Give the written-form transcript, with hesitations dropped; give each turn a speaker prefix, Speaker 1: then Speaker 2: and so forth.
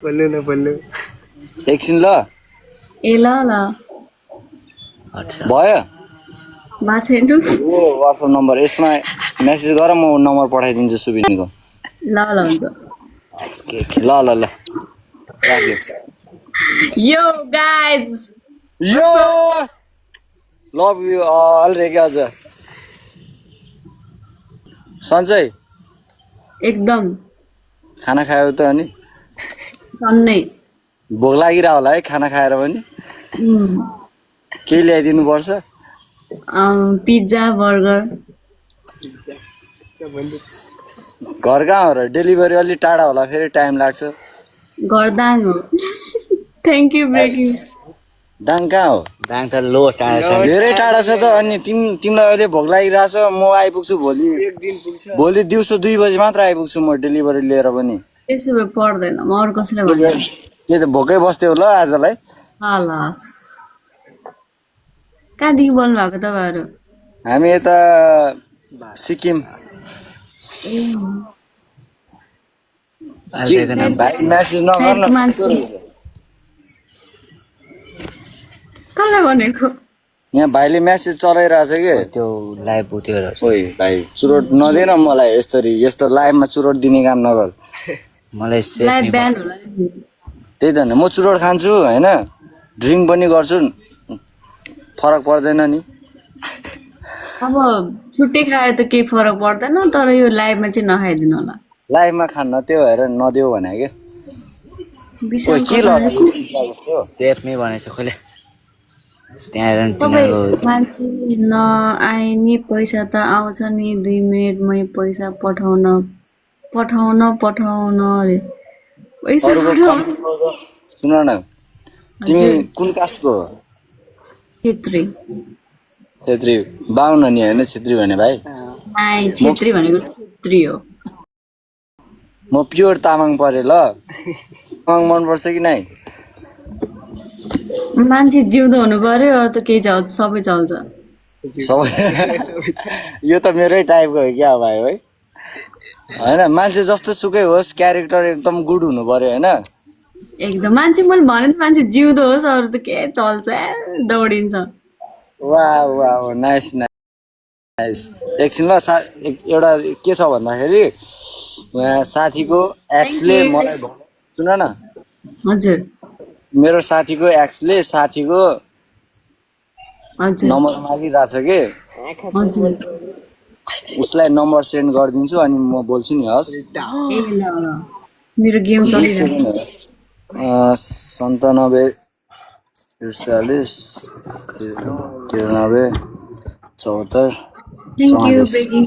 Speaker 1: बल्लु न बल्लु
Speaker 2: एकछिन ल
Speaker 3: ए ल ल
Speaker 2: भयो
Speaker 3: मा छैन
Speaker 2: यो WhatsApp नम्बर यसमा मेसेज गर म नम्बर पठाइदिन्छु सुबिनीको
Speaker 3: ल ल हुन्छ
Speaker 2: ल ल ल राख्यो
Speaker 3: यो गाइज
Speaker 2: यो लभ यु अल रे के अझ सन्चै
Speaker 3: एकदम
Speaker 2: खाना खायो त अनि
Speaker 3: सन्नै
Speaker 2: भोक लागिरह होला है खाना खाएर पनि केही ल्याइदिनु पर्छ
Speaker 3: पिज्जा बर्गर
Speaker 2: घर कहाँ हो र डेलिभरी अलि टाढा होला फेरि टाइम लाग्छ
Speaker 3: गर्दाङ हो थ्याङ्क यू ब्रेकिङ
Speaker 2: दाङ कहाँ हो
Speaker 1: दाङ त लो टाढा छ
Speaker 2: धेरै टाढा छ त अनि तिमीलाई अहिले भोक लागिरहेछ म आइपुग्छु भोलि दिउँसो 2 बजी मात्र आइपुग्छु म डेलिभरी लिएर पनि
Speaker 3: त्यसो भए पर्दैन म अरू कसैलाई भन्छु
Speaker 2: के त भोकै बस्थ्यौ ल आजलाई
Speaker 3: हलास कहाँदेखि बोल्नु भएको तपाईँहरू
Speaker 2: हामी यता सिक्किम भाइ मेसेज नगर न
Speaker 3: कसलाई भनेको
Speaker 2: यहाँ भाइले मेसेज चलाइरहेछ के
Speaker 1: त्यो लाइभ उठ्यो
Speaker 2: ओइ भाइ चुरोट नदेन मलाई यस्तो लाइभमा चुरोट दिने काम नगर
Speaker 1: मलाई
Speaker 3: लाइभ ब्यान होला नि।
Speaker 2: त्यही त नि म चुरोट खान्छु हैन ड्रिङ्क पनि गर्छु फरक पर्दैन नि
Speaker 3: अब छुट्टै खायो त केही फरक पर्दैन तर यो लाइभमा चाहिँ नखाइदिनु होला
Speaker 2: लाइभमा खान्न त्यो भएर नदेऊ भने के
Speaker 3: विशाल
Speaker 2: के ल
Speaker 1: सेफ नै भनेछ खोले त्यहाँ हेर
Speaker 3: तपाईँ मान्छे नआए नि पैसा त आउँछ नि 2 मिनेटमै पैसा पठाउन अरे पैसा
Speaker 2: सुन न तिमी कुन कास्टको हो
Speaker 3: छेत्री
Speaker 2: छेत्री बाहुन नि हैन छेत्री भने भाइ
Speaker 3: नाइ छेत्री भनेको छेत्री हो
Speaker 2: म प्योर तामाङ परे ल तामाङ मन पर्छ कि नै
Speaker 3: मान्छे जिउँदो हुनु पर्यो अरू त केही चल्छ सबै चल्छ
Speaker 2: सबै यो त मेरै टाइपको हो क्या भाइ है हैन मान्छे जस्तो सुकै होस् क्यारेक्टर एकदम गुड हुनु पर्यो हैन
Speaker 3: एकदम मान्छे मैले भने नि मान्छे जिउँदो होस् अरू त के चल्छ दौडिन्छ
Speaker 2: वाह वाह नाइस नाइस एकछिन ल एउटा के छ भन्दाखेरि यहाँ साथीको एक्सले मलाई सुन न
Speaker 3: हजुर
Speaker 2: मेरो साथीको एक्सले साथीको
Speaker 3: हजुर
Speaker 2: नम्बर मागिरहेछ के
Speaker 3: हजुर
Speaker 2: उसलाई नम्बर सेन्ड गरिदिन्छु अनि म बोल्छु नि हस्
Speaker 3: ए ल ल मेरो गेम चलिरहेको
Speaker 2: 97 43 93 74
Speaker 3: थ्याङ्क यू ब्रेकिङ